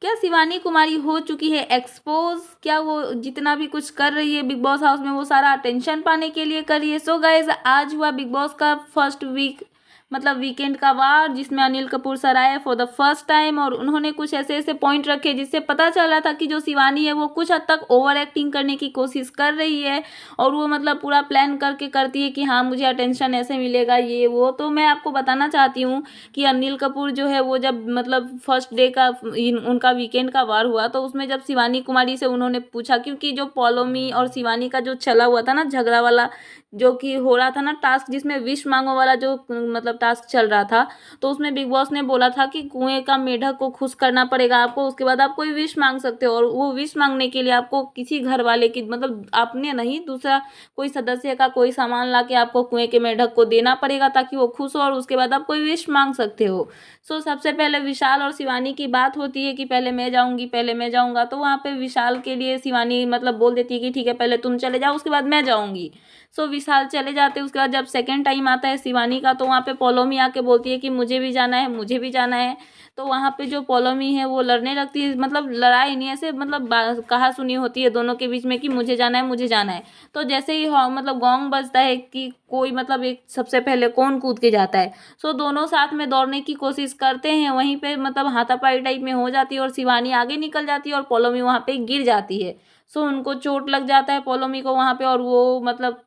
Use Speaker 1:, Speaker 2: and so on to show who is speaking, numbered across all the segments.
Speaker 1: क्या शिवानी कुमारी हो चुकी है एक्सपोज? क्या वो जितना भी कुछ कर रही है बिग बॉस हाउस में वो सारा अटेंशन पाने के लिए कर रही है? सो गाइज, आज हुआ बिग बॉस का फर्स्ट वीक, मतलब वीकेंड का वार, जिसमें अनिल कपूर सर आए फॉर द फर्स्ट टाइम और उन्होंने कुछ ऐसे ऐसे पॉइंट रखे जिससे पता चल रहा था कि जो शिवानी है वो कुछ हद तक ओवर एक्टिंग करने की कोशिश कर रही है और वो मतलब पूरा प्लान करके करती है कि हाँ मुझे अटेंशन ऐसे मिलेगा ये वो। तो मैं आपको बताना चाहती हूँ कि अनिल कपूर जो है वो जब मतलब फर्स्ट डे का उनका वीकेंड का वार हुआ तो उसमें जब शिवानी कुमारी से उन्होंने पूछा, क्योंकि जो पॉलोमी और शिवानी का जो चला हुआ था ना झगड़ा वाला, जो कि हो रहा था ना टास्क, जिसमें विश मांगो वाला जो मतलब टास्क चल रहा था, तो उसमें बिग बॉस ने बोला था कि कुएं का मेढक को खुश करना पड़ेगा आपको, उसके बाद आप कोई विश मांग सकते हो। और वो विश मांगने के लिए आपको किसी घर वाले की, मतलब आपने नहीं, दूसरा कोई सदस्य का कोई सामान ला के आपको कुएं के मेढक को देना पड़ेगा ताकि वो खुश हो और उसके बाद आप कोई विश मांग सकते हो। सो सबसे पहले विशाल और शिवानी की बात होती है कि पहले मैं जाऊंगी, पहले मैं जाऊंगा, तो वहाँ पे विशाल के लिए शिवानी मतलब बोल देती है कि ठीक है पहले तुम चले जाओ उसके बाद मैं जाऊंगी। सो विशाल चले जाते हैं। उसके बाद जब सेकंड टाइम आता है शिवानी का, तो वहाँ पे पोलोमी आके बोलती है कि मुझे भी जाना है, मुझे भी जाना है। तो वहाँ पे जो पोलोमी है वो लड़ने लगती है, मतलब लड़ाई नहीं ऐसे, मतलब कहा सुनी होती है दोनों के बीच में कि मुझे जाना है, मुझे जाना है। तो जैसे ही मतलब गोंग बजता है कि कोई मतलब एक सबसे पहले कौन कूद के जाता है, सो दोनों साथ में दौड़ने की कोशिश करते हैं, वहीं पे मतलब हाथापाई टाइप में हो जाती है और शिवानी आगे निकल जाती है और पोलोमी वहाँ पे गिर जाती है। सो उनको चोट लग जाता है पोलोमी को वहाँ पे और वो मतलब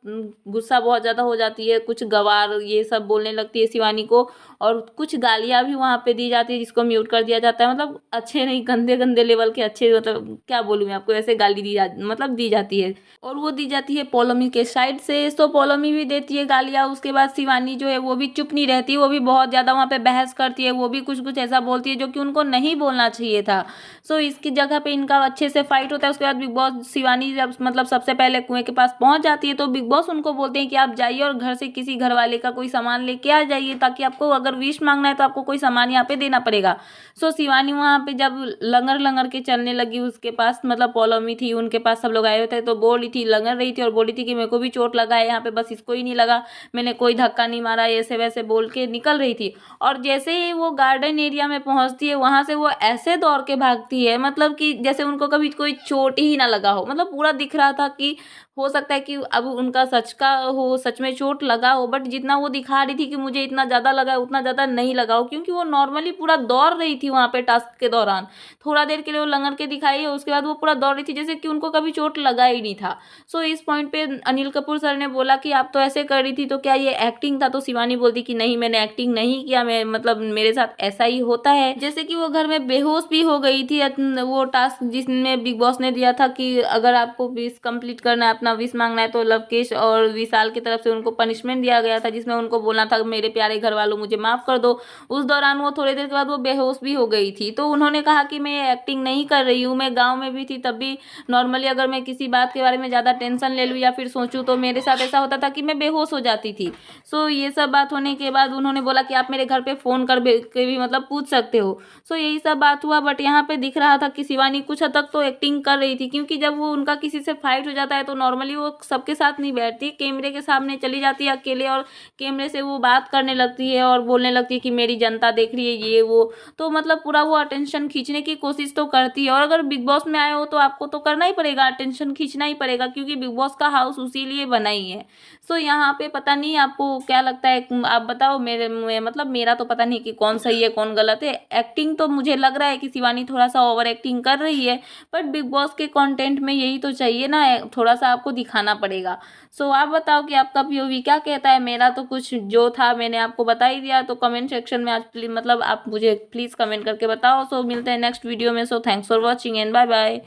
Speaker 1: गुस्सा बहुत ज़्यादा हो जाती है, कुछ गवार ये सब बोलने लगती है शिवानी को और कुछ गालियाँ भी वहाँ पे दी जाती है जिसको म्यूट कर दिया जाता है, मतलब अच्छे नहीं, गंदे गंदे लेवल के, अच्छे मतलब क्या बोलूँ मैं आपको, ऐसे गाली मतलब दी जाती है और वो दी जाती है पोलोमी के साइड से। तो पोलोमी भी देती है गालियाँ। उसके बाद शिवानी जो है वो भी चुप नहीं रहती, वो भी बहुत ज़्यादा वहाँ पे बहस करती है, वो भी कुछ कुछ ऐसा बोलती है जो कि उनको नहीं बोलना चाहिए था। सो इसकी जगह पे इनका अच्छे से फाइट होता है। उसके बाद बिग बॉस, शिवानी जब मतलब सबसे पहले कुएं के पास पहुंच जाती है तो बिग बॉस उनको बोलते हैं कि आप जाइए और घर से किसी घर वाले का कोई सामान लेके आ जाइए ताकि आपको अगर विश मांगना है तो आपको कोई सामान यहाँ पे देना पड़ेगा। सो शिवानी वहाँ पे जब लंगर लंगर के चलने लगी, उसके पास मतलब पोलोमी थी, उनके पास सब लोग आए हुए थे, तो बोल रही थी, लंगर रही थी और बोल रही थी कि मेरे को भी चोट लगा है यहाँ पे, बस इसको ही नहीं लगा, मैंने कोई धक्का नहीं मारा, ऐसे वैसे बोल के निकल रही थी। और जैसे ही वो गार्डन एरिया में पहुंचती है वहां से वो ऐसे दौड़ के भागती है, मतलब कि जैसे उनको कभी कोई चोट ही ना लगा हो, मतलब पूरा दिख रहा था कि हो सकता है कि अब उनका सच का हो, सच में चोट लगा हो, बट जितना वो दिखा रही थी कि मुझे इतना ज़्यादा लगा है उतना ज़्यादा नहीं लगा हो, क्योंकि वो नॉर्मली पूरा दौड़ रही थी वहाँ पे टास्क के दौरान। थोड़ा देर के लिए वो लंगर के दिखाई और उसके बाद वो पूरा दौड़ रही थी जैसे कि उनको कभी चोट लगा ही नहीं था। सो इस पॉइंट पे अनिल कपूर सर ने बोला कि आप तो ऐसे कर रही थी तो क्या ये एक्टिंग था? तो शिवानी बोलती कि नहीं मैंने एक्टिंग नहीं किया, मैं मतलब मेरे साथ ऐसा ही होता है। जैसे कि वो घर में बेहोश भी हो गई थी, वो टास्क जिसमें बिग बॉस ने दिया था कि अगर आपको विश कंप्लीट करना है, अपना विश मांगना है, तो लवकेश और विशाल की तरफ से उनको पनिशमेंट दिया गया था जिसमें उनको बोलना था मेरे प्यारे घर वालों मुझे माफ कर दो। उस दौरान वो थोड़ी देर के बाद वो बेहोश भी हो गई थी। तो उन्होंने कहा कि मैं एक्टिंग नहीं कर रही हूँ, मैं गाँव में भी थी तब भी नॉर्मली अगर मैं किसी बात के बारे में ज़्यादा टेंशन ले लूँ या फिर सोचूं तो मेरे साथ ऐसा होता था कि मैं बेहोश हो जाती थी। सो ये सब बात होने के बाद उन्होंने बोला कि आप मेरे घर पे फ़ोन कर के भी मतलब पूछ सकते हो। सो यही सब बात हुआ, बट यहाँ पे दिख रहा था कि शिवानी कुछ हद तक तो एक्टिंग कर रही थी, क्योंकि जब वो उनका किसी से फाइट हो जाता है तो नॉर्मली वो सबके साथ नहीं बैठती, कैमरे के सामने चली जाती है अकेले और कैमरे से वो बात करने लगती है और बोलने लगती है कि मेरी जनता देख रही है ये वो। तो मतलब पूरा वो अटेंशन खींचने की कोशिश तो करती है और अगर बिग बॉस में आए हो तो आपको तो करना ही पड़ेगा, अटेंशन खींचना ही पड़ेगा, क्योंकि बिग बॉस का हाउस उसी लिए बना ही है। सो यहाँ पे पता नहीं आपको क्या लगता है, आप बताओ। मतलब मेरा तो पता नहीं कि कौन सही है कौन गलत है। एक्टिंग तो मुझे लग रहा है कि शिवानी थोड़ा सा ओवर एक्टिंग कर रही है, बट बिग बॉस के कंटेंट में यही तो चाहिए ना, थोड़ा सा आपको दिखाना पड़ेगा। सो आप बताओ कि आपका पीओवी क्या कहता है। मेरा तो कुछ जो था मैंने आपको बता ही दिया, तो कमेंट सेक्शन में आज मतलब आप मुझे प्लीज़ कमेंट करके बताओ। सो मिलते हैं नेक्स्ट वीडियो में। So thanks for watching and bye bye.